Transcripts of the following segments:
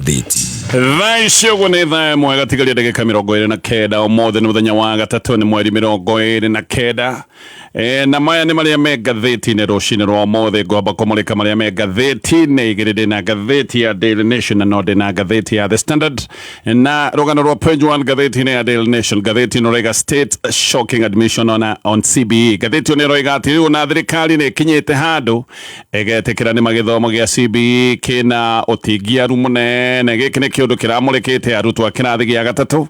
Thaicioguo nĩ thaa ĩmwe gatigaria ndagĩka 29 ũmũthĩ nĩ mũthenya wa gatatũ nĩ mweri 29 na maya nĩ marĩa me ngathĩti-inĩ rũcinĩ rwa ũmũthĩ. Ngwamba kũmũrĩka marĩa me ngathĩti-inĩ igĩrĩ. Ndĩna ngathĩti ya Daily Nation na no ndĩna ngathĩti ya The Standard na rũgano rwa page 1 ngathĩti-inĩ ya Daily Nation. Ngathĩti-inĩ ũrauga state shocking admission on CBE. Ngathĩti ĩno ĩroiga atĩ rĩu na thirikari nĩ ĩkinyĩte handũ ĩgetĩkĩra nĩ magĩthomo gĩa CBE kĩna ũtingiaru mũnene. Gĩkĩ nĩ kĩũndũ kĩramũrĩkĩte arutwo a kĩrathi gĩa gatatũ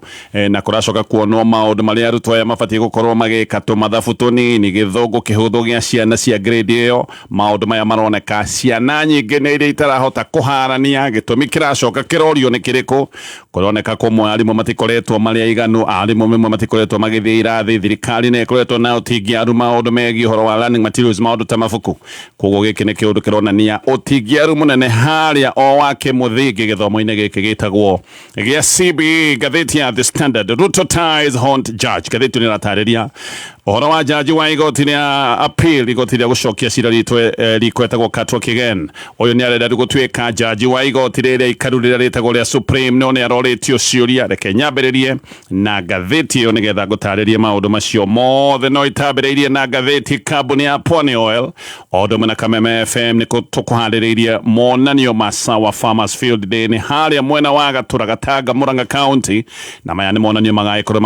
na kũracoka kuonwo maũndũ marĩa arutwo aya mabatiĩ gũkorwo magĩka tũmathabu tũnini, gĩthũngũ kĩhũthũ gĩa ciana cia grade ĩyo. Maũndũ maya maroneka ciana nyingĩ nĩ iria itarahota kũharania. Gĩtũmi kĩracoka kĩrorio nĩ kĩrĩkũ? Kũroneka kũmwe arimũ matikoretwo marĩ aiganu, arimũ mĩmwe matikoretwo magĩthiĩ irathi, thirikari nĩ ĩkoretwo na ũtingiaru maũndũ megiĩ ũhoro wa learning materials, maũndũ ta mabuku. Koguo gĩkĩ nĩ kĩũndũ kĩronania ũtingiaru mũnene harĩa o wa kĩmũthingi gĩthomo-inĩ gĩkĩ gĩtagwo gĩa CBE. Ngathĩti ya The Standard, Ruto ties haunt judge. Ngathĩti nĩ ĩratarĩria ũhoro wa jaji wa igoti rĩa appeal, igoti rĩa gũcokia cira rĩkwetagwo Katwa Kigen. Ũyũ nĩ arenda gũtuĩka jaji wa igoti rĩrĩa ikaru rĩrĩa rĩtagwo rĩa Supreme, no nĩ arorĩtio ciũria. Reke nyambĩrĩrie na ngathĩti ĩyo nĩgetha ngũtarĩrie maũndũ macio mothe. No itambĩrĩirie na ngathĩti kambuni ya Pwani Oil o ũndũ ũmwe na Kameme FM nĩ tũkũharĩrĩirie monanio ma Sawa Farmers Field Day nĩ harĩa mwena wa Gatũra, Gatanga, Murang'a County, na maya nĩ monanio magagĩkorwo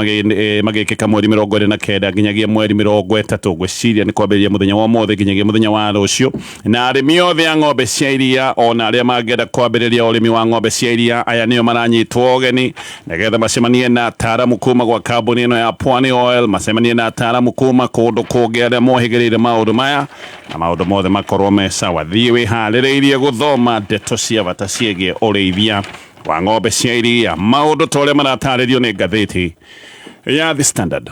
magĩkĩka mweri 29 nginyagia mweri 30. Gwĩciria nĩ kwambĩrĩria mũthenya wa ũmũthĩ nginyagia mũthenya wa rũciũ. Na arĩmi othe a ng'ombe cia iria ona arĩa mangĩenda kwambĩrĩria ũrĩmi wa ng'ombe cia iria, aya nĩo maranyitwo ũgeni nĩgetha macemanie na ataaramu kuma gwa kambuni ĩno ya Pwani Oil, macemanie na ataaramu kuma kũndũ kũngĩ arĩa mohĩgĩrĩire maũndũ maya na maũndũ mothe makorwo me sawa. Thiĩ wĩharĩrĩirie gũthoma ndeto cia bata ciĩgiĩ ũrĩithia wa ng'ombe cia iria, maũndũ ta ũrĩa maratarĩrio nĩ ngathĩti ya The Standard.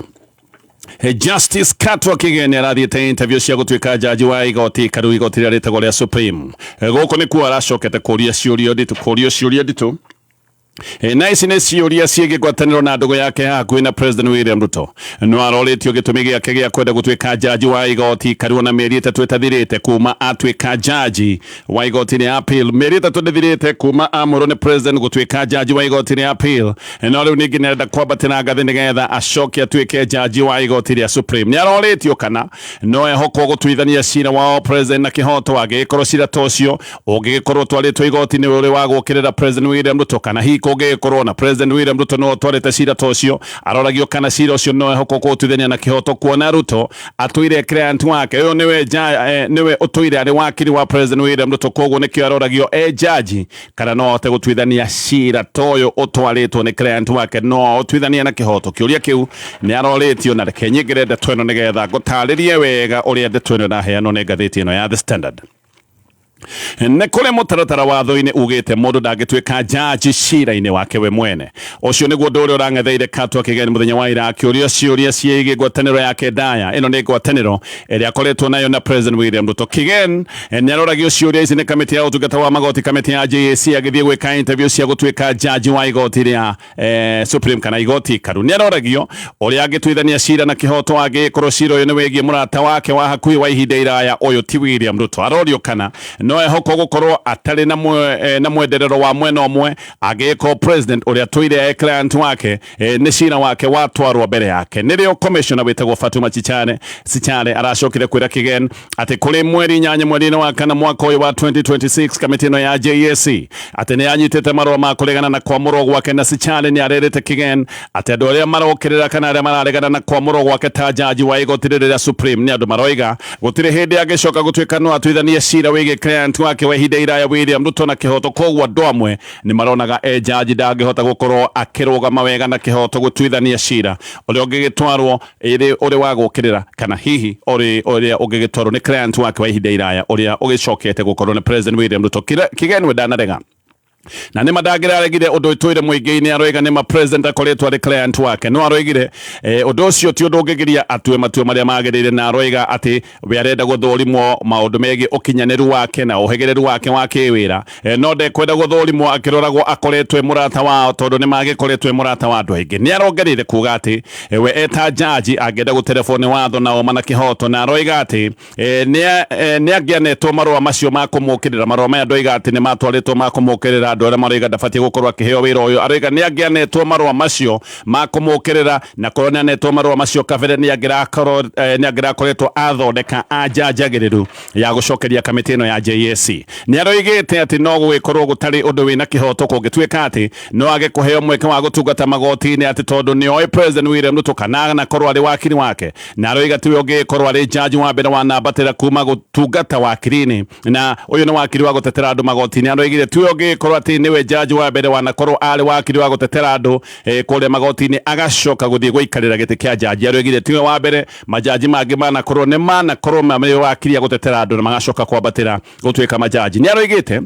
Justice Katwa Kigen arathiĩte interview cia gũtuĩka jaji wa igoti karu igoti rĩrĩa rĩtagwo rĩa Supreme. Gũkũ nĩkuo aracokete kũria ciũria nditũ na ici nĩ ciũria ciĩgiĩ ngwatanĩro na ndũgũ yake hakuhĩ na President William Ruto. No arorĩtio gĩtũmi gĩake gĩa kwenda gũtuĩka jaji wa igoti karu na mĩeri 3 ĩtathirĩte kuma atuĩka jaji wa igoti rĩa appeal. Mĩeri 3 ndĩthirĩte kuma amũrwo nĩ President gũtuĩka jaji wa igoti rĩa appeal. No rĩu ningĩ nĩarenda kwambatĩra ngathĩ nĩgetha acoke atuĩke jaji wa igoti rĩa Supreme. Nĩ arorĩtio kana no ehokwo gũtuithania cira wao President na kĩhoto angĩgĩkorwo cira ta ũcio ũngĩgĩkorwo twarĩtwo igoti-inĩ ũrĩ wa gũkĩrĩra President William Ruto, kana hihi kũngĩgĩkorwo na President William Ruto no twarĩte cira ta ũcio. Aroragio kana cira ũcio no ehokwo gũtuithania na kĩhoto, kuona Ruto atũire client wake. Ũyũ nĩwe ũtũire arĩ wakiri wa President William Ruto, koguo nĩkĩo aroragio jaji kana no ahote gũtuithania cira ta ũyũ ũtwarĩtwo nĩ client wake, no ũtuithania na kĩhoto. Kĩũria kĩu nĩ arorĩtio na reke nyingĩre ndeto ĩno nĩgetha ngũtarĩrie wega ũrĩa ndeto ĩno ĩraheanwo nĩ ngathĩti ĩno ya The Standard. Nĩ kũrĩ mũtaratara watho-inĩ ugĩte mũndũ ndangĩtuĩka jaji cira-inĩ wake we mwene. Ũcio nĩguo ũndũ ũrĩa ũrang'etheire Katwa Kigen mũthenya wa ira, akĩũrio ciũria ciĩgiĩ ngwatanĩro yake ndaya. Ĩno nĩ ngwatanĩro ĩrĩa akoretwo nayo na President William Ruto. Kigen nĩ aroragio ciũria ici nĩ kamĩtĩ ya ũtungata wa magoti, kamĩtĩ ya JSC, agĩthiĩ gwĩka interview cia gũtuĩka jaji wa igoti rĩa Supreme kana igoti karu. Nĩ aroragio ũrĩa angĩtuithania cira na kĩhoto angĩkorwo cira ũyũ nĩ wĩgiĩ mũrata wake wa hakuhĩ wa ihinda iraya, ũyũ ti William Ruto. Arorio kana no ehokwo gũkorwo atarĩ na mwenderero wa mwena ũmwe angĩkorwo President ũrĩa tũire client wake nĩ cira wake watwarwo mbere yake. Nĩrĩo commissioner wĩtagwo Fatuma Sichale aracokire kwĩra Kigen atĩ kũrĩ mweri 8 mweri-inĩ wa kana mwaka ũyũ wa 2026 kamĩtĩ ĩno ya JSC atĩ nĩ yanyitĩte marũa ma kũregana na kwamũrwo gwake, na Sichale nĩ arerĩte Kigen atĩ andũ arĩa marokĩrĩra kana arĩa mararegana na kwamũrwo gwake ta jaji wa igoti rĩrĩa Supreme nĩ andũ maroiga gũtirĩ hĩndĩ angĩcoka gũtuĩka no atuithanie cira wĩgiĩ client wake wa ihinda iraya William Ruto na kĩhoto. Koguo andũ amwe nĩ maronaga jaji ndangĩhota gũkorwo akĩrũgama wega na kĩhoto gũtuithania cira ũrĩa ũngĩgĩtwarwo ũrĩ wa gũkĩrĩra kana hihi ũrĩa ũngĩgĩtwarwo nĩ client wake wa ihinda iraya ũrĩa ũgĩcokete gũkorwo nĩ President William Ruto. Kigen we ndanarega na nĩ mandangĩraregire ũndũ ũtũire mũingĩ-inĩ. Aroiga nĩ President akoretwo arĩ client wake. No aroigire ũndũ ũcio ti ũndũ ũngĩgiria atue matua marĩa magĩrĩire, na aroiga atĩ we arenda gũthũrimwo maũndũ megiĩ ũkinyanĩru wake na ũhĩgĩrĩru wake wa kĩwĩra. No ndekwenda gũthũrimwo akĩroragwo akoretwo mũrata wao, tondũ nĩ magĩkoretwo mũrata wa andũ aingĩ. Nĩ arongereire kuuga atĩ we eta jaji angĩenda gũtereboni watho na oma na kĩhoto, na aroiga atĩ nĩ angĩanetwo marũa macio ma kũmũkĩrĩra. Marũa maya ndoiga atĩ nĩ matwarĩtwo ma kũmũkĩrĩra andu aria maroiga ndabatie gukorwo akiheo wira uyu aroiga ni angianetwo marua macio ma kumukirira na korwo ni anetwo marua macio kabere ni angirakoretwo athondeka anjanjagiriru ya gucokeria kamiti ino ya JSC ni aroigite ati no gugikorwo gutari undu wina kihoto kungituika ati no age kuheo mweke wa gutungata magoti-ini ati tondu ni oi President William Ruto kana na korwo ari wakiri wake na aroiga tiwe ungikorwo ari jaji wa mbere wa nambatira kuma gutungata wakiri-ini na uyu ni wakiri wa gutetera andu magoti-ini aroigire tiwe ungikorwo ati niwe jaji wa mbere wa nakorwo ari wakiri wa gutetera andu kuria magoti-ini agacoka guthie guikarira giti kia jaji aroigire tiwe wa mbere majaji mangi manakorwo ni manakorwo me wakiri ya gutetera andu na magacoka kwambatira gutuika majaji ni aroigite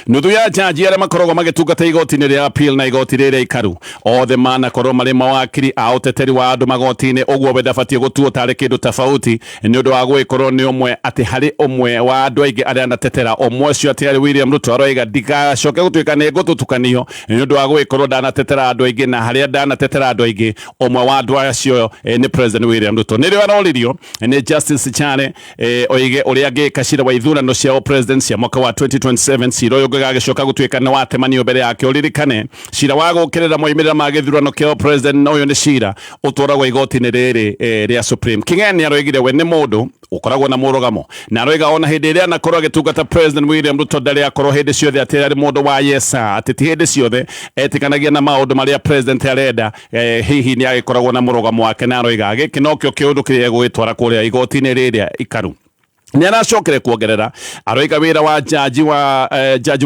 nuthu ya jaji aria makoragwo magitungata igoti-ini ria appeal na igoti riria ikaru othe manakorwo mari mawakiri a uteteri wa andu magoti-ini uguo we ndabatie gutuo tari kindu tofauti ni undu wa guikorwo ni umwe ati hari umwe wa andu aingi aria anatetera umwe ucio ati ari William Ruto aroiga ndigacoke gutuika ni ngututukanio ni undu wa guikorwo ndanatetera andu aingi na haria ndanatetera andu aingi umwe wa andu acio ni President William Ruto nirio aroririo ni Justice Chale oige uria angika cira wa ithurano cia president cia mwaka wa 2027 royo gagicoka gutuika ni watemanio mbere yake uririkane cira wa gukirira moimirira ma githurano kio president no yo ni cira uturagwo igoti-ini riri ria Supreme King'eni aroigire we ni mundu ukoragwo na murugamo na aroiga ona hindi iria anakorwo agitungata President William Ruto ndari akorwo hindi ciothe ati ari mundu wa yesa ati ti hindi ciothe etikanagia na maundu maria president arenda hihi ni agikoragwo na murugamo wake na aroiga giki no kio kiundu kiria gwitwara kuria igoti-ini riria ikaru ni aracokere kuongerera aroiga wira wa jaji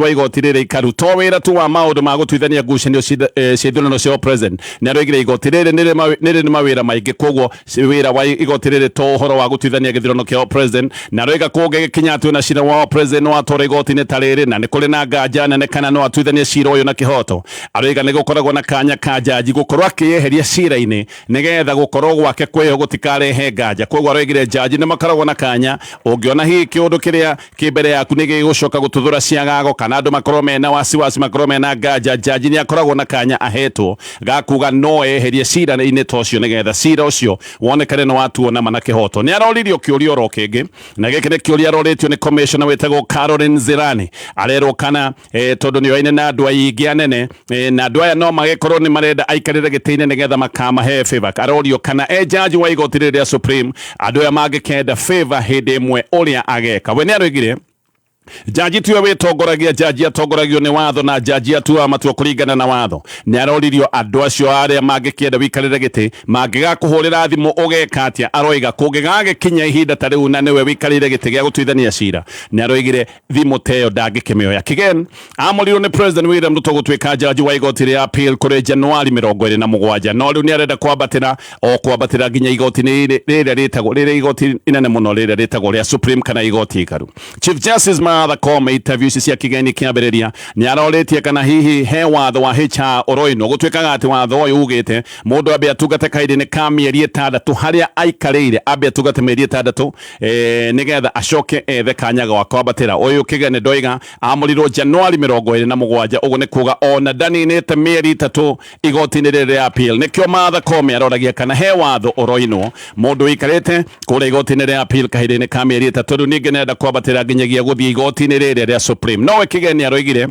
wa igoti riri ikaru to wira tu wa maundu ma gutuithania ngucanio cia cia president ni aroigire igoti riri niri ni mawira maingi koguo wira wa igoti riri to horo wa gutuithania githurano kia president na aroiga kunge gikinya ati na cira wa president no atore igoti-ini ta riri na ni kuri na nganja nene kana no atuithania cira uyu na kihoto aroiga ni gukoragwo na kanya ka jaji gukorwo akiyeheria cira-ini nigetha gukorwo gwake kweho gutikarehe nganja koguo aroigire jaji ni makoragwo na kanya ungiona hihi kiundu kiria kimbere yaku ni gigucoka gututhura ciagago kana andu makorwo mena wasiwasi makorwo mena nganja jaji ni akoragwo na kanya ahetwo gakuga no eherie cira-ini tocio nigetha cira ucio wonekane no watuona mana kihoto ni aroririo kiuria oro kingi na giki ni kiuria aroritio ni commissioner wetagwo Caroline Zirani arerwo kana tondu ni oine na andu aingi anene na andu aya no magikorwo ni marenda aikarire giti-ini nigetha makamahe favor arorio kana jaji wa igoti ria Supreme andu aya mangikenda favor hindi imwe uria ageka we ni aroigire jaji tiwe witongoragia jaji atongoragio ni watho na jaji atua matua kuringana na watho ni aroririo andu acio aria mangikienda wikarire giti mangigakuhurira thimu ugeka atia aroiga kungigagikinya ihinda ta riu na niwe wikarire giti gia gutuithania cira ni aroigire thimu teo ndangikimioya kigen amurirwo ni President William Ruto gutuika jaji wa igoti ria appeal kuri Januari 27 no riu ni arenda kwambatira nginya igoti-ini riria ritagwo riria igoti inene muno riria ritagwo ria Supreme kana igoti ikaru Chief Justice Martha Koome interview cia kigeni kiambiriria ni aroritie kana hihi he watho wa HR oroino gutuikaga ati watho uyu ugite mundu ambe atungate kahinda-ini ka mieri 6 haria aikarire ambe atungate mieri 6 nigetha acoke ethe kanya ga kwambatira uyu kigeni ndoiga amurirwo Januari 27 uguo ni kuga ona ndaninite mieri 3 igoti-ini riri appeal nikio Martha Koome aroragia kana he watho oroino mundu ikarite kuri igoti-ini riri appeal kahinda-ini ka mieri 3 riu ningi nenda kwambatira nginyagia guthie igoti-ini riri ria Supreme no kigeni aroigire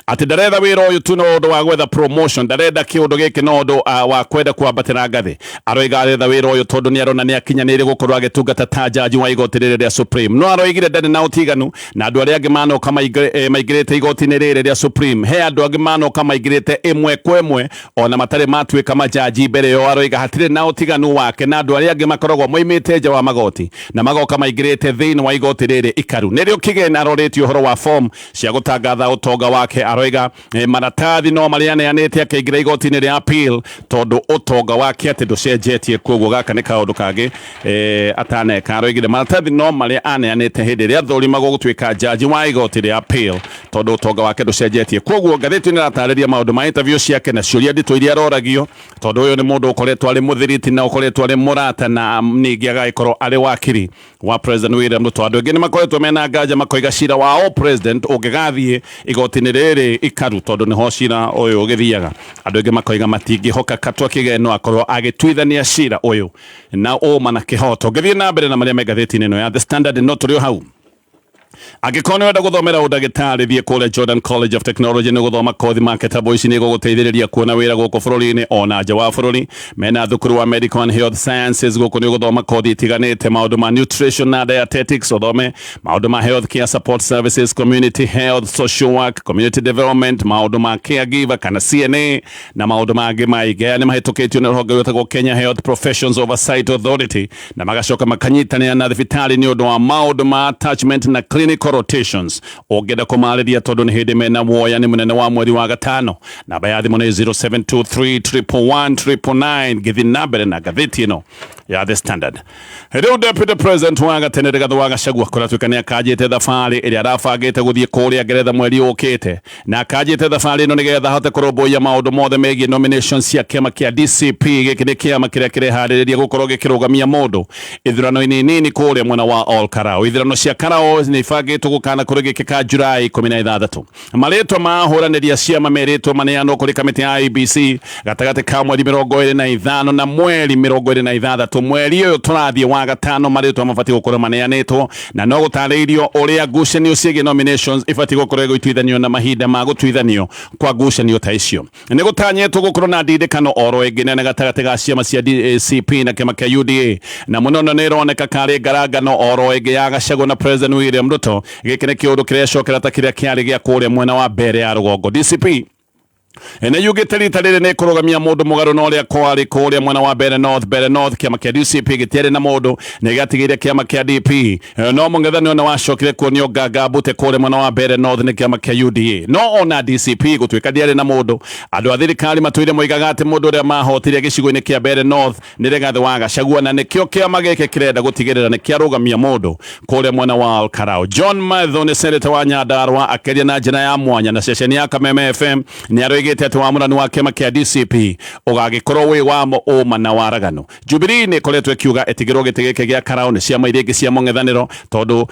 ati ndaretha wira uyu tu no undu wa gwetha promotion ndarenda kiundu giki no undu wa kwenda kwambatira ngathi aroiga aretha wira uyu tondu ni arona ni akinyanire gukorwo agitungata ta jaji wa igoti riri ria Supreme no aroigire ndari na utiganu na andu aria angi manoka maigirite igoti-ini riri ria Supreme he andu angi manoka maigirite imwe kwa imwe ona matari matuika majaji mbere yo aroiga hatire na utiganu wake na andu aria angi makoragwo moimite nja wa magoti na magoka maigirite thiini wa igoti riri ikaru nirio kigeni aroritio uhoro wa form cia gutangatha utonga wake aroiga maratathi no maria neanite akeingira igoti-ini ria appeal tondu utonga wake ati nducenjetie koguo gaka ni kaundu kangi ataneka aroigire maratathi no maria aneanite hindi ria thurimago gutuika jaji wa igoti ria appeal tondu utonga wake nducenjetie koguo ngathiti ni ratariria maundu ma interview ciake na ciuria nditu iria aroragio tondu uyu ni mundu ukoretwo ari muthiriti na ukoretwo ari murata na ningi agaikorwo ari wakiri wa President William Ruto andu angi ni makoretwo mena nganja makoiga cira wa president ungigathie igoti-ini riri ikaru tondu niho cira uyu ugithiaga andu angi makoiga matingihoka katwa kigeno akorwo agituithania cira uyu na uma na kihoto ngithie na mbere na maria me ngathiti-ini ino ya The Standard no turi hau angĩkorwo nĩwenda gũthomera ũndagĩtarĩ thiĩ kũrĩa Jordan College of Technology nĩ gũthoma kothi marketable ici nĩ gũgũteithĩrĩria kuona wĩra gũkũ bũrũri-inĩ ona nja wa bũrũri. Mena thukuru wa Medical and Health Sciences gũkũ nĩ gũthoma kothi itiganĩte, maũndũ ma nutrition na dietetics, ũthome maũndũ ma health care support services, community health, social work, community development, maũndũ ma caregiver kana CNA na maũndũ mangĩ maingĩ. Aya nĩ mahĩtũkĩtio nĩ rũhonge rwĩtagwo Kenya Health Professions Oversight Authority na magacoka makanyitanĩra na thibitarĩ nĩ ũndũ wa maũndũ ma attachment na clinical rotations. Ũngĩenda kũmarĩria tondũ nĩ hĩndĩ mena muoya nĩ mũnene wa mweri wa gatano. Namba ya thimũ nĩ 0723 111 999. Gĩthi na mbere na ngathĩti ĩno ya The Standard. Rĩu Deputy President wa gatene Rigathĩ wa Gachagua kũratuĩka nĩ akanjĩte thabarĩ ĩrĩa arabangĩte gũthiĩ kũrĩa Ngeretha mweri ũkĩte, na akanjĩte thabarĩ ĩno nĩgetha ahote kũrũmbũiya maũndũ mothe megiĩ nominations cia kĩama kĩa DCP. Gĩkĩ nĩ kĩama kĩrĩa kĩreharĩrĩria gũkorwo gĩkĩrũgamia mũndũ ithurano-inĩ nini kũrĩa mwena wa Ol Karau. Ithurano cia Karau nĩ ibangĩtwo gũkana kũrĩgĩkĩka Julai 16. Marĩtwa ma ahũranĩri a ciama merĩtwo maneanwo kũrĩ kamĩtĩ ya IEBC gatagatĩ ka mweri 25 na mweri 26. Mweri ũyũ tũrathiĩ wa gatano marĩtwa mabatiĩ gũkorwo maneanĩtwo, na no gũtarĩirio ũrĩa ngucanio ciĩgiĩ nominations ibatiĩ gũkorwo igũtuithanio na mahinda ma gũtuithanio kwa ngucanio ta icio. Nĩ gũtanyĩtwo gũkorwo na ndindĩkano oro ĩngĩ nene gatagatĩ ga ciama cia DCP na kĩama kĩa UDA, na mũno nĩ ĩroneka karĩ ngarangano oro ĩngĩ ya Gachagua na President William Ruto. Gĩkĩ nĩ kĩũndũ kĩrecokera ta kĩrĩa kĩarĩ gĩa kũrĩa mwena wa mbere ya rũgongo. DCP ene yugĩte rita rĩrĩ nĩ kũrũgamia mũndũ mũgarũ na ũrĩa kwarĩ kũrĩa mwena wa Bere North. Kĩama kĩa DCP gĩtiarĩ na mũndũ nĩ gĩatigĩire kĩama kĩa DP, no mũng'ethanĩro nĩ wacokire kuonio Nganga Mbute kũrĩa mwena wa Bere North nĩ kĩama kĩa UDA. No ona DCP gũtuĩka ndiarĩ na mũndũ, andũ a thirikari matũire moigaga atĩ mũndũ ũrĩa mahotire gĩcigo-inĩ kĩa Bere North nĩ Rigathĩ wa Gachagua, na nĩkĩo kĩama gĩkĩ kĩrenda gũtigĩrĩra nĩ kĩarũgamia mũndũ kũrĩa mwena wa Ol Karau. John Maitho nĩ seneta wa Nyandarua akĩaria na njĩra ya mwanya na ceceni ya Kameme FM nĩ aroigĩte atĩ wamũrani wa kĩama kĩa DCP ũgagĩkorwo wĩ wa ũma na waragano. Jubilee nĩ ĩkoretwo ĩkiuga ĩtigĩrwo gĩtĩ gĩkĩ gĩa Karau nĩ ciama iria ingĩ cia mũng'ethanĩro, tondũ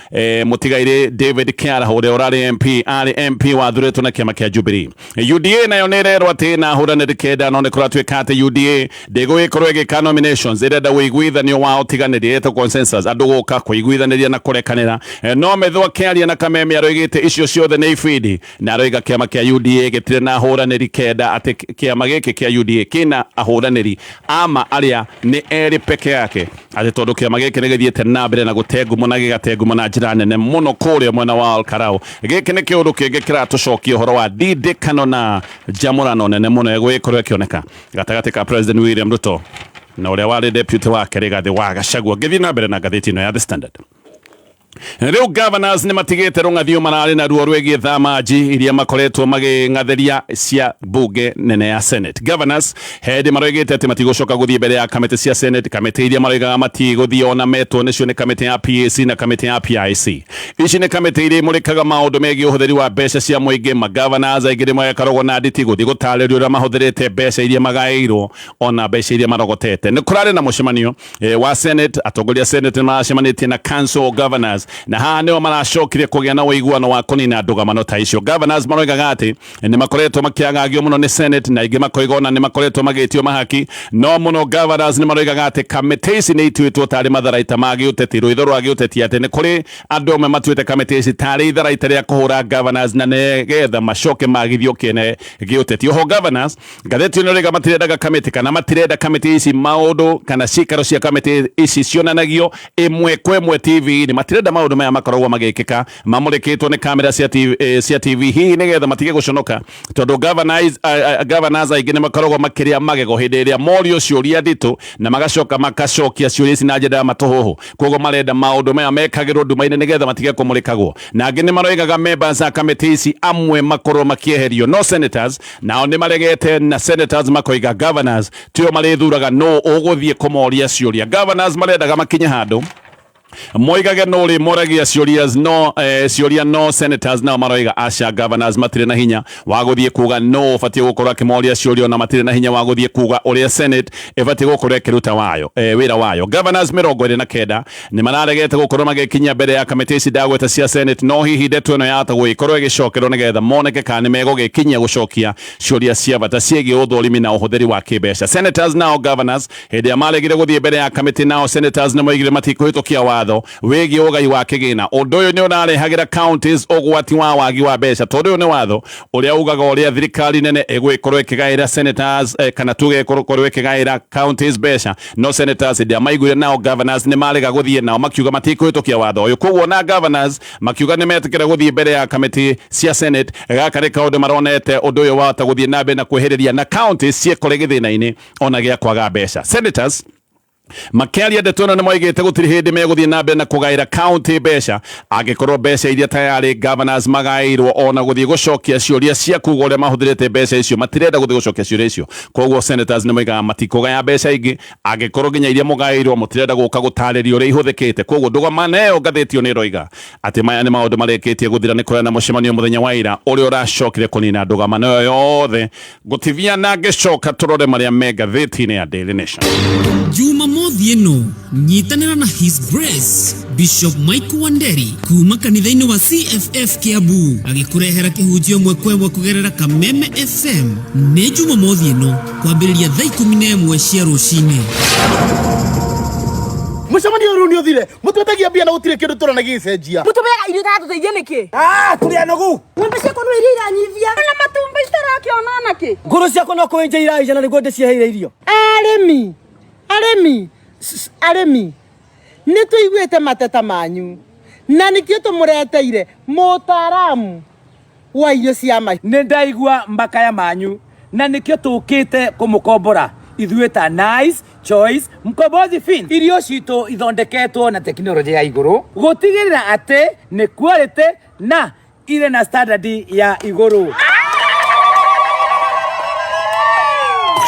mũtigairĩ David Kĩara ũrĩa ũrarĩ MP arĩ MP wathurĩtwo na kĩama kĩa Jubilee. UDA nayo nĩ ĩrerwo atĩ na ahũranĩri kenda no nĩ kũratuĩka atĩ UDA ndĩgũgĩkorwo ĩgĩka nominations, ĩrenda wĩiguithanio wa ũtiganĩria etwo consensus, andũ gũka kũiguithanĩria na kũrekanĩra. No Maitho akĩaria na Kameme aroigĩte icio ciothe nĩ ibindi, na aroiga kĩama kĩa UDA gĩtirĩ na ahũranĩri kenda, atĩ kĩama gĩkĩ kĩa UDA kĩna ahũranĩri ama arĩa nĩ erĩ peke yake, atĩ tondũ kĩama gĩkĩ nĩ gĩthiĩte na mbere na gũtengumo na gĩgatengumo na njĩra nene mũno kũrĩa mwena wa Ol Karau. Gĩkĩ nĩ kĩũndũ kĩngĩ kĩratũcokia ũhoro wa ndindĩkano na njamũrano nene mũno ĩgũgĩkorwo ĩkĩoneka gatagatĩ ka President William Ruto na ũrĩa warĩ deputy wake Rigathĩ wa Gachagua. Ngĩthiĩ na mbere na ngathĩti ĩno ya The Standard. Rĩu governors nĩ matigĩte rũng'athio mararĩ na ruo rwĩgiĩ thamaji iria makoretwo magĩng'atheria cia bunge nene ya Senate. Governors hĩndĩ maroigĩte atĩ matigũcoka gũthiĩ mbere ya kamĩtĩ cia Senate, kamĩtĩ iria maroigaga matigũthiĩ ona metwo nĩcio nĩ kamĩtĩ ya PAC na kamĩtĩ ya PIC. Ici nĩ kamĩtĩ iria imũrĩkaga maũndũ megiĩ ũhũthĩri wa mbeca cia mũingĩ. Magovernors aingĩ nĩ magakoragwo na nditi gũthiĩ gũtarĩrio ũrĩa mahũthĩrĩte mbeca iria magaĩirwo ona mbeca iria marogotete. Nĩ kũrarĩ na mũcemanio wa Senate, atongoria Senate nĩ maracemanĩtie na Council of Governors, na haha nĩo maracokire kũgĩa na ũiguano wa kũnina ndũgamano ta icio. Governors maroigaga atĩ nĩ makoretwo makĩagagio mũno nĩ Senate, na ingĩ makoiga ona nĩ makoretwo magĩtio mahaki. No mũno governors nĩ maroigaga atĩ kamĩtĩ ici nĩ ituĩtwo tarĩ matharaita ma gĩũteti, rũitho rwa gĩũteti, atĩ nĩ kũrĩ andũ amwe matuĩte kamĩtĩ ici tarĩ itharaita rĩa kũhũra governors na nĩgetha macoke magithio kĩene gĩũteti. Oho governors, ngathĩti ĩno rĩga matirendaga kamĩtĩ kana matirenda kamĩtĩ ici maũndũ kana cikaro cia kamĩtĩ ici cionanagio ĩmwe kwa ĩmwe TV. Nĩ matirenda maũndũ maya makoragwo magĩkĩka mamũrĩkĩtwo nĩ kamera cia TV hihi nĩgetha matige gũconoka, tondũ governors aingĩ nĩ makoragwo makĩrĩa magego hĩndĩ ĩrĩa morio ciũria nditũ na magacoka makacokia ciũria ici na njĩra ya matũhũhũ. Koguo marenda maũndũ maya mekagĩrwo nduma-inĩ nĩgetha matige kũmũrĩkagwo, na angĩ nĩ maroigaga members a kamĩtĩ ici amwe makorwo makĩeherio. No senators nao nĩ maregete, na senators makoiga governors tio marĩthuraga no ũgũthiĩ kũmoria ciũria. Governors marendaga makinye handũ moigage no rĩ moragia ciũria no senators nao maroiga aca governors matirĩ na hinya wa gũthiĩ kuga no ũbatiĩ gũkorwo akĩmoria ciũria, na matirĩ na hinya wa gũthiĩ kuga ũrĩa Senate ĩbatiĩ gũkorwo ĩkĩruta wĩra wayo. Governors 29 nĩ mararegete gũkorwo magĩkinyia mbere ya kamĩtĩ ici ndagweta cia Senate, no hihi ndeto ĩno yatagwo ĩkorwo ĩgĩcokerwo nĩgetha moneke kana nĩ megũgĩkinyia gũcokia ciũria cia bata ciĩgiĩ ũthũrimi na ũhũthĩri wa kĩmbeca. Senators nao governors hĩndĩ ya maregire gũthiĩ mbere ya kamĩtĩ, nao senators nĩ moigire matikũhĩtũkia watho watho wegi ugai wa kigina undu uyu ni unarehagira counties ugwati wa wagi wa mbeca tondu uyu ni watho uria ugaga uria thirikari nene egwikorwo ikigaira senators kana tuge korwo ikigaira counties mbeca no senators ndia maiguire nao governors ni marega guthie nao makiuga matikuhitukia watho uyu koguo na governors makiuga ni metikira guthie mbere ya committee cia senate gakari kaundu maronete undu uyu wata guthie na mbere na kwehiriria na counties ciekore githina-ini ona gia kwaga mbeca senators makiaria ndeto ni moigite gutiri hindi meguthie na mbere na kugaira county mbeca angikorwo mbeca iria tayari governors magairwo ona guthie gucokia ciuria cia kuga uria mahuthirite mbeca icio matirenda guthie gucokia ciuria icio koguo senators ni moigaga matikugaya mbeca ingi angikorwo nginya iria mugairwo mutirenda guka gutariria uria ihuthikite koguo ndugamaneyo ngathitio ni roiga ati maya ni maundu mareketie guthira ni kurana mucemanio muthenya wa ira uria uracokire kunina ndugamaneyo yothe gutivia na ngicoka turore maria mega thiti-ini ya Daily Nation. Jumamothi ino nyitanira na His Grace Bishop Mike Wanderi kuma kanitha-ini wa CFF Kiambu agikurehera kihunjio mwekwe kugerera Kameme FM ni Jumamothi ino kwambiriria thaa 11 cia rucini. Mucemanio ru ni uthire mutwetagia bia na gutire kindu turanagia icenjia mutubega irio tatu teithia niki turi anogu ng'ombe ciakwa no iria iranyithia na matumba itarakĩona naki nguru ciakwa no kwenja iraija na niguo ndiciheire irio aremi ni tuiguite mateta manyu na nikio tumureteire mutaramu wa irio cia mai ni ndaigua mbakaya manyu na nikio tukite kumukombora ithuita Nice Choice Mkombozi Feed irio cito ithondeketwo na teknolojia ya iguru gutigirira ate ni quality na ile na standard ya iguru.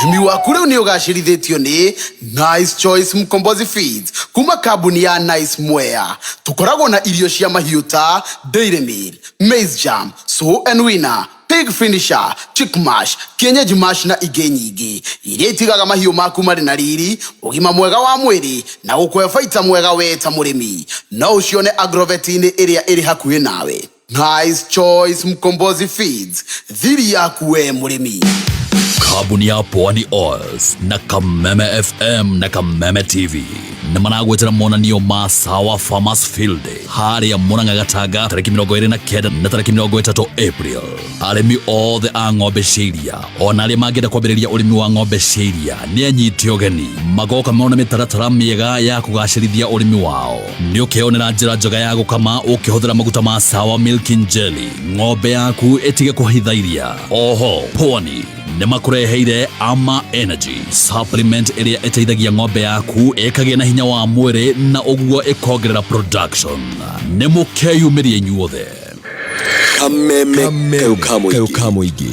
Urimi waku riu ni ugacirithitio ni Nice Choice Mkombozi Feeds kuma kambuni ya Nice Mwea. Tukoragwo na irio cia mahiu ta Dairy Meal, Maize Jam, So and Winner, Pig Finisher, Chick Mash, Kienyeji Mash na ingĩ nyingĩ iria itigaga mahiũ maku marĩ na riri, ũgima mwega wa mwĩrĩ na gũkũhe baita mwega we ta mũrĩmi. No ũcione Agrovet-inĩ ĩrĩa ĩrĩ hakuhĩ nawe. Nice Choice Mkombozi Feeds, thiri yaku we mũrĩmi. Kambuni ya Pwani Oils na Kameme FM na Kameme TV na managwetera monanio ma Sawa Farmers Field Day haria Murang'a Gataga tariki 29 na tariki 30 April. Arimi othe a ng'ombe ciria ona aria mangenda kwambĩrĩria ũrĩmi wa ng'ombe ciria ni anyite ũgeni magoka mona mĩtaratara mĩega ya kũgacĩrithia ũrĩmi wao. Nĩ ũkĩonera njĩra njega ya gũkama ũkĩhũthĩra maguta ma Sawa Milking Jelly ng'ombe yaku ĩtige kũhithairia. Oho Pwani nĩ makureheire Ama Energy supplement ĩrĩa ĩteithagia ng'ombe yaku ĩkagĩa na hinya wa mwĩrĩ na ũguo ĩkongerera production. Nĩ mũkeyumĩrie inyuothe. Kameme kamuingi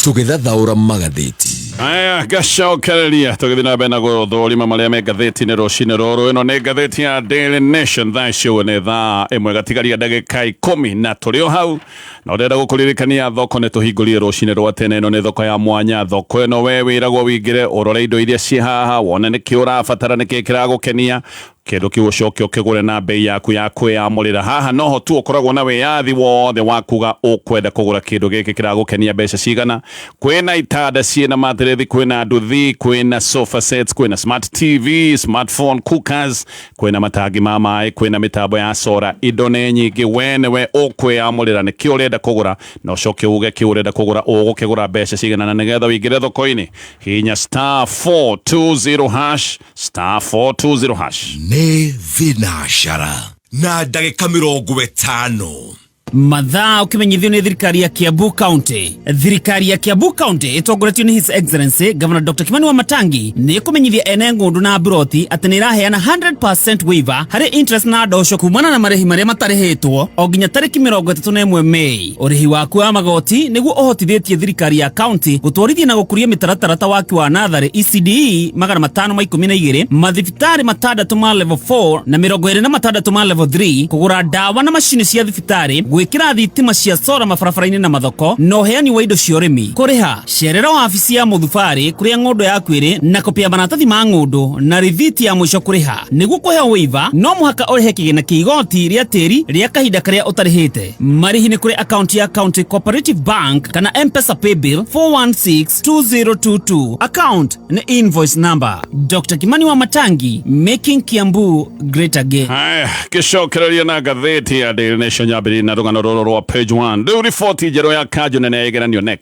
tugithathaũra magathĩti. Aya gacokereria tugithii na mbere na gũthũrima marĩa me ngathĩti-inĩ rũcinĩ rũrũ. Ĩno nĩ ngathĩti ya Daily Nation, thaa icio nĩ thaa 1 gatigaria ndagĩka 10 na tũrĩ o hau na ũrenda gũkũririkania thoko nĩ tũhingũrire rũcinĩ rwa tene. Ĩno nĩ thoko ya mwanya. Thoko ĩno we wĩragwo wĩingĩre ũrore indo iria ciĩ haha wone nĩkĩ ũrabatara nĩkĩ kĩragũkenia kĩndũ kĩu ũcoke ũkĩgũre na bei yaku ya kwĩyamũrĩra. Haha noho tu ũkoragwo na wĩyathi wothe wa kuga ũkwenda kũgũra kĩndũ gĩkĩ kĩragũkenia mbeca cigana. Kwĩna itanda ciĩna matĩrĩthi, kwĩna nduthi, kwĩna sofa sets, kwĩna smart TV, smartphone, cookers, kwĩna matangi ma maĩ, kwĩna mĩtambo ya solar. Indo nĩ nyingĩ, we nĩwe ũkwĩyamũrĩra nĩkĩ ũrenda kũgũra na ũcoke uge kĩ ũrenda kũgũra ũgũkĩgũra mbeca cigana. Na nĩgetha wĩingĩre thoko-inĩ hinya *420# *420#. Nĩ thinashara na ndagĩka 50. Mathaa ukimenyithio ni thirikari ya Kiambu County. Thirikari ya Kiambu County itongoretio ni His Excellency Governor Dr. Kimani Wamatangi ni kumenyithia ene ng'undu na broti ati ni iraheana 100% waiver hari interest na ndosho kumana na marehi maria matarĩhĩtwo o nginya tariki 31 Mei. Ũrĩhi waku wa magoti nĩguo ũhotithĩtie thirikari ya county gũtwarithia na gũkũria mĩtaratara ta waki wa natharĩ ECDE 512 mathibitarĩ 6 ma level 4 na 26 ma level 3 kũgũra ndawa na macini cia thibitarĩ gwikira thitima cia sora mabarabara-inĩ na mathoko na ũheani wa indo cia ũrĩmi. Kũrĩha cerera wabici ya mũthubari kũrĩa ng'ũndũ yaku ĩrĩ na kopia maratathi ma ng'ũndũ na rithiti ya mũico kũrĩha. Nĩguo kũheo waiver no mũhaka ũrĩhe kĩgĩna kĩa igoti rĩa tĩri rĩa kahinda karĩa ũtarĩhĩte. Marĩhi nĩ kũrĩ akaunti ya County Cooperative Bank kana M-Pesa Paybill 4162022. Account na invoice number. Dr. Kimani wa Matangi, making Kiambu great again. Haya, kishokereria na gatheti ya Daily Nation yabiri na rungano roro rwa page 1. Rĩu riboti njerũ ya kanjũ nene ya igeranio NEC.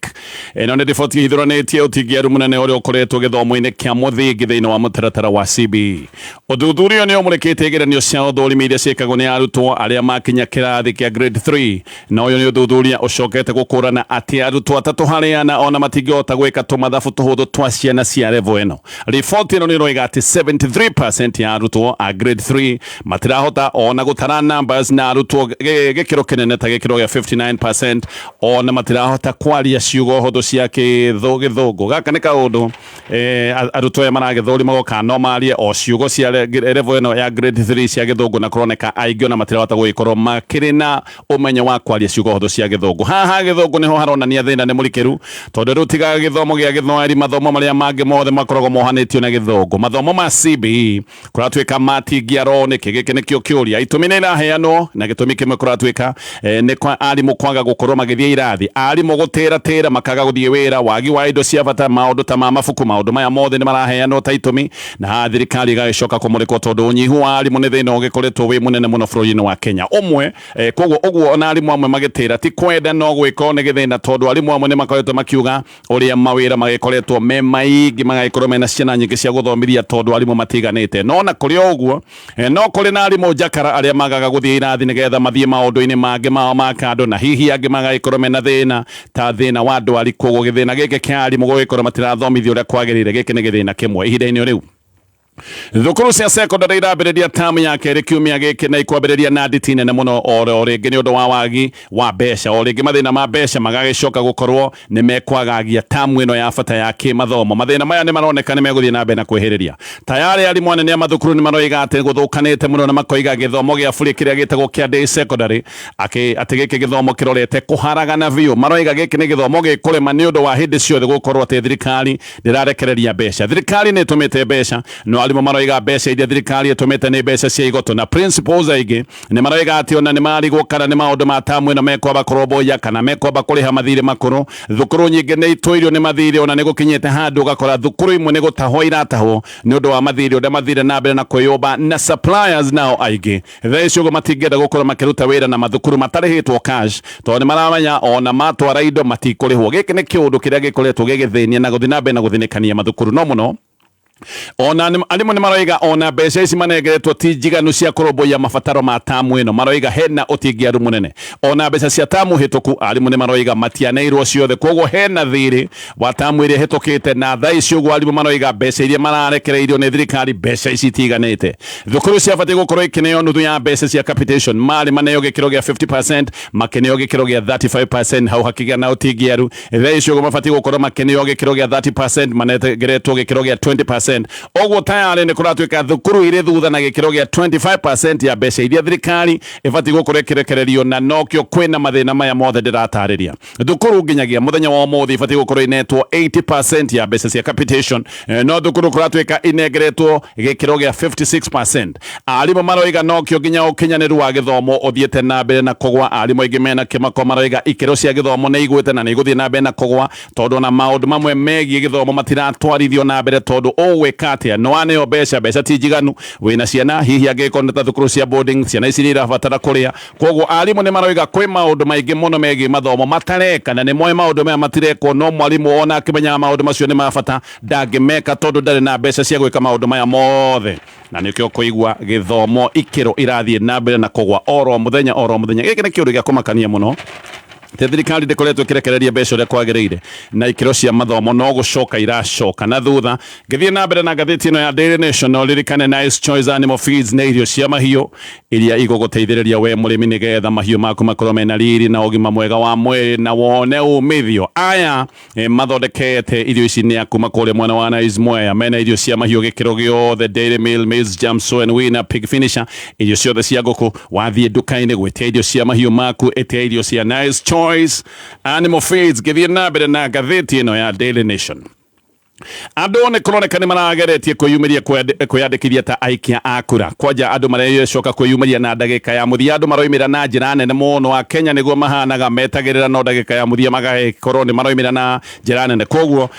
Ĩno nĩ riboti ithũranĩtie ũtingiaru mũnene ũrĩa ũkoretwo gĩthomo-inĩ kĩa mũthingi thĩinĩ wa mũtaratara wa CBE. Ũthuthuria nĩ ũmũrĩkĩte igeranio cia ũthũrimi iria ciĩkagwo nĩ arutwo arĩa makinya kĩrathi kĩa grade 3. Na ũyũ nĩ ũthuthuria ũcokete gũkũrana atĩ arutwo atatũ harĩ ana ona matingĩhota gwĩka tũmathabu tũhũthũ twa ciana cia level ĩno. Riboti ĩno nĩ ĩroiga atĩ 73% ya arutwo a grade 3 matirahota ona gũtara numbers na arutwo gĩkĩro kĩnene ta gĩkĩro gĩa 59% ona matirahota kwaria ciugo hũthũ cia gĩthũngũ. Gaka nĩ kaũndũ arutwo aya maragĩthũrima goka no marie o ciugo cia level ĩno ya grade 3 cia gĩthũngũ na kũroneka aingĩ ona matirahota gũgĩkorwo makĩrĩ na ũmenyo wa kwaria ciugo hũthũ cia gĩthũngũ. Haha gĩthũngũ nĩho haronania thĩna nĩ mũrikĩru tondũ rĩu tiga gĩthomo gĩa gĩthweri mathomo marĩa mangĩ mothe makoragwo mohanĩtio na gĩthũngũ. Mathomo ma CBE kũratuĩka matingiarwo nĩkĩ gĩkĩ nĩkĩo kĩũria. Itũmi nĩ iraheanwo na gĩtũmi kĩmwe kũratuĩka nĩ kwa arimũ kwaga gũkorwo magĩthiĩ irathi, arimũ gũtĩra makaga gũthiĩ wĩra, wagi wa indo cia bata, maũndũ ta ma mabuku, maũndũ maya mothe nĩ maraheanwo ta itũmi na thirikari igagĩcoka kũmũrĩkwo tondũ ũnyihu wa arimũ nĩ thĩna ũgĩkoretwo wĩ mũnene mũno bũrũri-inĩ wa Kenya. Ũmwe koguo ũguo ona arimũ amwe magĩtĩra ti kwenda no gwĩka nĩ gĩthĩna tondũ arimũ amwe nĩ makoretwo makiuga ũrĩa mawĩra magĩkoretwo me maingĩ magagĩkorwo mena ciana nyingĩ cia gũthomithia tondũ arimũ matiganĩte. No na kũrĩ ũguo no kũrĩ na arimũ njakara arĩa magaga gũthiĩ irathi nĩgetha mathiĩ maũndũ-inĩ mangĩ mao ma kando na hihi angĩ magagĩkorwo mena thĩna ta thĩna wa ndwari. Koguo gĩthĩna gĩkĩ kĩa arimũ gũgĩkorwo matirathomithio ũrĩa kwagĩrĩire gĩkĩ nĩ gĩthĩna kĩmwe ihinda-inĩ rĩu. Thukuru cia secondary irambĩrĩria tamu ya kerĩ kiumia gĩkĩ na ikwambĩrĩria na nditi nene mũno o rĩngĩ nĩ ũndũ wa wagi wa mbeca. O rĩngĩ mathĩna ma mbeca magagĩcoka gũkorwo nĩ mekwagagia tamu ĩno ya bata ya kĩmathomo. Mathĩna maya nĩ maroneka nĩ megũthiĩ na mbere na kwĩhĩrĩria. Tayari arimũ anene a mathukuru nĩ maroiga atĩ gũthũkanĩte mũno na makoiga gĩthomo gĩa bũrĩ kĩrĩa gĩtagwo kĩa day secondary atĩ gĩkĩ gĩthomo kĩrorete kũharagana biũ. Maroiga gĩkĩ nĩ gĩthomo gĩkũrema nĩ ũndũ wa hĩndĩ ciothe gũkorwo atĩ thirikari ndĩrarekereria mbeca. Thirikari nĩ ĩtũmĩte mbeca no arimũ maroiga mbeca iria thirikari ĩtũmĩte nĩ mbeca cia igoto na principals aingĩ nĩ maroiga atĩ ona nĩ marigwo kana nĩ maũndũ ma tamu ĩno mekwamba kũromboia kana mekwamba kũrĩha mathirĩ makũrũ. Thukuru nyingĩ nĩ itũirio nĩ mathirĩ ona nĩ gũkinyĩte handũ ũgakora thukuru imwe nĩ gũtahwo iratahwo nĩ ũndũ wa mathirĩ ũrĩa mathirĩ na mbere na kwĩyũmba na suppliers nao aingĩ thaa icio matingĩenda gũkorwo makĩruta wĩra na mathukuru matarĩhĩtwo cash tondũ nĩ maramenya ona matwara indo matikũrĩhwo. Gĩkĩ nĩ kĩũndũ kĩrĩa gĩkoretwo gĩgĩthĩnia na gũthiĩ na mbere na gũthinĩkania mathukuru no mũno. Ona arimũ nĩ maroiga ona mbeca ici manengeretwo ti njiganu cia kũrũmbũiya mabataro ma tamu ĩno. Maroiga hena ũtingiaru mũnene. Ona mbeca cia tamu hĩtũku arimũ nĩ maroiga matianeirwo ciothe, koguo hena thirĩ wa tamu ĩrĩa hĩtũkĩte na thaa ici ũguo arimũ maroiga mbeca iria mararekereirio nĩ thirikari mbeca ici itiganĩte. Thukuru ciabatiĩ gũkorwo ikĩneo nuthu ya mbeca cia capitation, marĩ maneo gĩkĩro gĩa 50% makeneo gĩkĩro gĩa 35%. Hau hakĩgĩa na ũtingiaru. Thaa ici ũguo mabatiĩ gũkorwo makeneo gĩkĩro gĩa 30% manegeretwo gĩkĩro gĩa 20%. Oguo tayari nĩ kũratuĩka thukuru irĩ thutha na gĩkĩro gĩa 25% ya mbeca iria thirikari ĩbatiĩ gũkorwo ĩkĩrekererio na nokĩo kwĩna mathĩna maya mothe ndĩratarĩria. Thukuru nginyagia mũthenya wa ũmũthĩ ĩbatiĩ gũkorwo inetwo 80% ya mbeca cia capitation no thukuru kũratuĩka inengeretwo gĩkĩro gĩa 56%. Arimũ maroiga nokĩo nginya ũkinyanĩru wa gĩthomo ũthiĩte na mbere na kũgwa. Arimũ aingĩ mena kĩmako maroiga ikĩro cia gĩthomo nĩ igwĩte na nĩ igũthiĩ na mbere na kũgwa tondũ ona maũndũ mamwe megiĩ gĩthomo matiratwarithio na mbere tondũ gwĩka atĩa no aneo mbeca ti njiganu. Wĩna ciana hihi angĩkorwo ta thukuru cia boarding ciana ici nĩ irabatara kũrĩa. Koguo arimũ nĩ maroiga kwĩ maũndũ maingĩ mũno megiĩ mathomo matareka na nĩ moĩ maũndũ maya matirekwo no mwarimũ ona akĩmenya maũndũ macio nĩ mabata ndangĩmeka tondũ ndarĩ na mbeca cia gwĩka maũndũ maya mothe. Na nĩkĩo kũigua gĩthomo ikĩro irathiĩ na mbere na kũgwa oro mũthenya. Gĩkĩ nĩ kĩũndũ gĩa kũmakania mũno thirikari ndikoretwo kirekereria mbeca uria kwagiriire na ikiro cia mathomo no gucoka iracoka na thutha ngithie na mbere na ngatheti ino ya Daily Nation no lirikane Nice Choice Animal Feeds na irio cia mahiu iria iguguteithiriria we murimi nigetha mahiu maku makorwo mena riri na ugima mwega wa mwiri na wone umithio aya mathondekete irio ici ni akuma kuria mwana wa Nice Mwea mena irio cia mahiu gikiro giothe Dairy Meal, Maize Jam, Soy and Winner, Pig Finisher irio ciothe cia nguku wathie nduka-ini gwitia irio cia mahiu maku etia irio cia Nice Choice Animal Feeds githie na mbere na ngatheti ino ya Daily Nation. Andu ne kuroneka ni marageretie kwiyumiria kwiyandikithia ta aikia akura kwaja andu mareyocoka kwiyumiria na ndagika ya muthia andu maroimira na njira nene muno wa Kenya niguo mahanaga metagirira no ndagika ya muthia magakorwo ni maroimira na njira nene koguo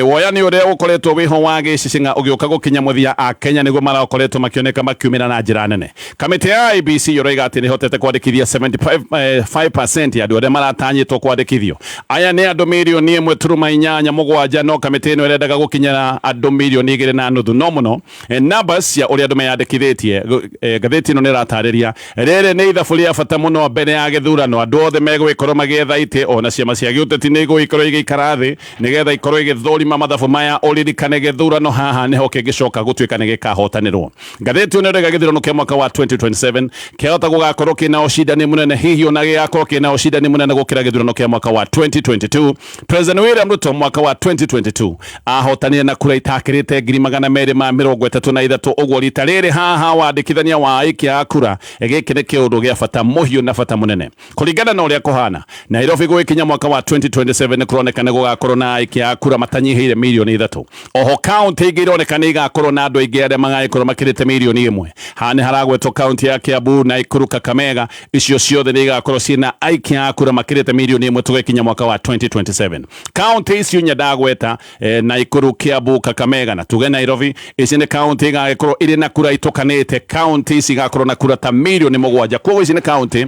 woyani uria ukoretwo wiho wa gicicinga ugiuka gukinya muthia a Kenya niguo marakoretwo makioneka makiumira na njira nene. Kamiti ya IBC yoiga ati ni hotete kwandikithia 75% ya andu aria maratanyitwo kwandikithio aya ni andu milioni 1.8 no kamiti ino ire gukinyira andu milioni 2.5 no muno numbers ya uria andu meyandikithitie gatheti ino ni ratariria rere ni ithabu ria bata muno mbere ya githurano andu othe megwikorwo magietha ite ona ciama cia giuteti ni igwikorwo igikara thi nigetha ikorwo igithurima mathabu maya uririkane githurano haha niho kingicoka gutuika ni gikahotanirwo. Gatheti ino rega githurano kia mwaka wa 2027 kiahota gugakorwo kina ucindani munene hihi ona gigakorwo kina ucindani munene gukira githurano kia mwaka wa 2022. President William Ruto mwaka wa 2022 ahotanire na kura itakirite 233 uguo rita riri haha wandikithania wa aikia akura giki ni kiundu gia bata muhiu na bata munene kuringana na uria kuhana Nairobi gwikinya mwaka wa 2027 kuronekana gugakorwo na aikia akura matanyihire milioni 3. Oho county igironekana igakorwo na andu aingi aria magaikorwo makirite milioni 1 hani haragwetwo county ya Kiambu na Ikuru, Kakamega icio ciothe ni igakorwo cina aikia akura makirite milioni 1 tugikinya mwaka wa 2027. County icio nyadagweta na Ikuru, Kiambu, Kakamega na tuge Nairobi ici ni county igakorwo iri na kura itukanite counties igakorwo na kura ta milioni 7 kwa ici ni county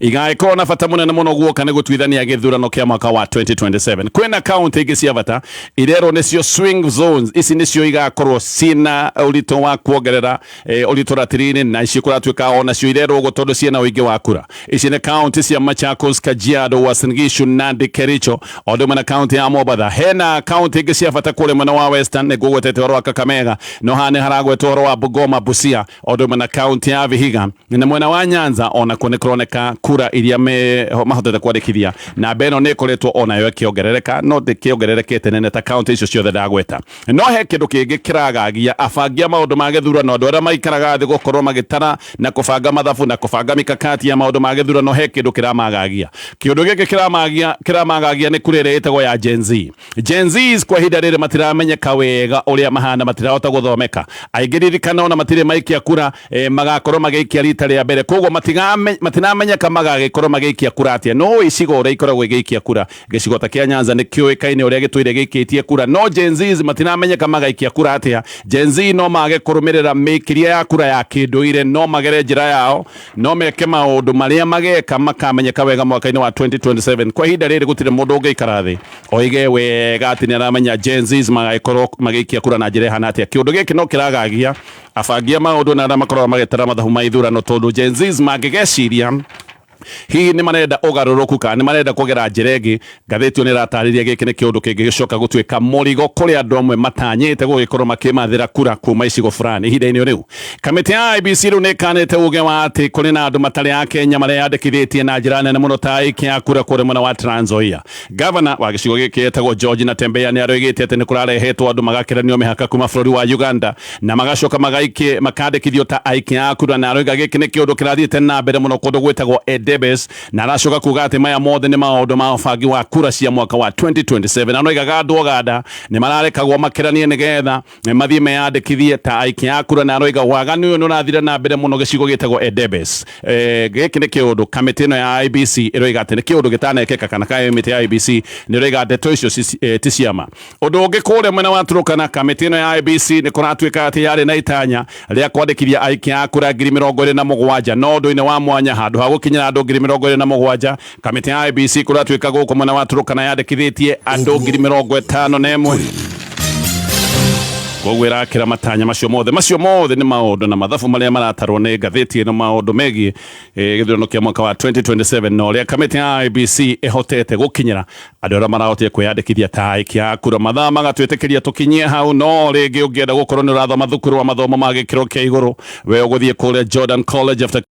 igakorwo na bata munene muno guoka ni gutwithania githurano kia mwaka wa 2027. Kwina county ingi cia bata irero nicio swing zones ici nicio igakorwo cina urito wa kuongerera urito ratirini na icio kuratuika ona cio irero gutondu ciena uingi wa kura. Ici ni county cia Machakos, Kajiado, Uasin Gishu, Nandi, Kericho odo na county ya Mombasa. Hena county ingi cia bata kule mwena wa Western ni gugwetete wa Kakamega no hane haragwetwo wa Bungoma, Busia odo na county ya Vihiga na mwena wa Nyanza ona kuoneka kura iria mahotete kwandikithia na beno ni koretwo ona yo kiongerereka no ndikiongererekete nene ta county icio ciothe ndagweta no he kindu kingi kiragagia afangia maundu ma githurano andu aria maikaraga thi gukorwo magitara na kubanga mathabu na kubanga mikakati ya maundu ma githurano he kindu kiramagagia kiundu giki kiramagagia ni kurere itago ya Gen Z. Gen Z's kwa hinda riri matiramenyeka wega uria mahana matirahota guthomeka aigiririkana ona matire maikia kura magakorwo magikia rita ria mbere koguo matinamenyeka magagikorwo magikia kura atia no icigo uria ikoragwo igikia kura gicigo ta kia Nyanza ni kiuikaine uria gitwire gikitie kura no Gen Z matinamenyeka magaikia kura atia. Gen Z no mage kurumirira mikiria ya kura ya kinduire no magere njira yao no meke maundu maria mageka makamenyeka wega mwaka-ini wa 2027 kwa hinda riri gutire mundu ungiikara thi oige wega ati ni aramenya Gen Z magagikorwo magikia kura na njira hana atia kiundu giki no kiragagia afangia maundu na makorwo magitara mathabu ma ithurano tondu Gen Z magigeciria hihi ni marenda ugaruruku kana ni marenda kugera njiregi. Gatheti ni ratariria giki ni kiundu kingicoka gutuika murigo kuri andu amwe matanyite gugikorwo makimathira kura kuma icigo fulani ihinda-ini riu. Kamiti ya IBC riu ni kanite uge wa ati kuri na andu matari a Kenya mareyandikithitie na njira nene muno ta aikia kura kuri mwena wa Trans Nzoia. Governor wa gicigo giki etagwo George Natembeya ni aroigite ati ni kurarehetwo andu magakiranio mihaka kuma bururi wa Uganda na magacoka makandikithio ta aikia kura na aroiga giki ni kiundu kirathiite na mbere muno kundu gwetagwo Debes na aracoka kuga ati maya mothe ni maundu ma ubangi wa kura cia mwaka wa 2027 na noigaga andu oganda ni mararekagwo makiranie nigetha mathie meyandikithie ta aikia kura na noiga waganu uyu nurathire na mbere muno gicigo gitagwo Debes. Giki ni kiundu kamiti ino ya IBC iroiga ati ni kiundu gitanekeka kana kamiti ya IBC ni roiga ndeto icio ti ciama. Undu ungi kure mwena wa Turukana kamiti ino ya IBC ni kuratuika ati yari na itanya ria kwandikithia aikia kura 27,000 no undu-ini wa mwanya handu ha gukinyira andu 27,000 kamiti ya IBC kuratuika guku mwena wa Turukana yandikithitie andu 51,000 koguo irakira matanya macio mothe nĩ maũndũ na mathabu marĩa maratarwo nĩ ngathĩti ĩno maũndũ megiĩ gĩthurano kĩa mwaka wa 2027 na ũrĩa kamĩtĩ ya IEBC ĩhotete gũkinyĩra andũ arĩa marahotire kwĩyandĩkithia ta aikia a kura. Mathaa magatwĩtĩkĩria tũkinyie hau, no rĩngĩ ũngĩenda gũkorwo nĩ ũrathoma thukuru wa mathomo ma gĩkĩro kĩa igũrũ, we ũgũthiĩ kũrĩa Jordan College of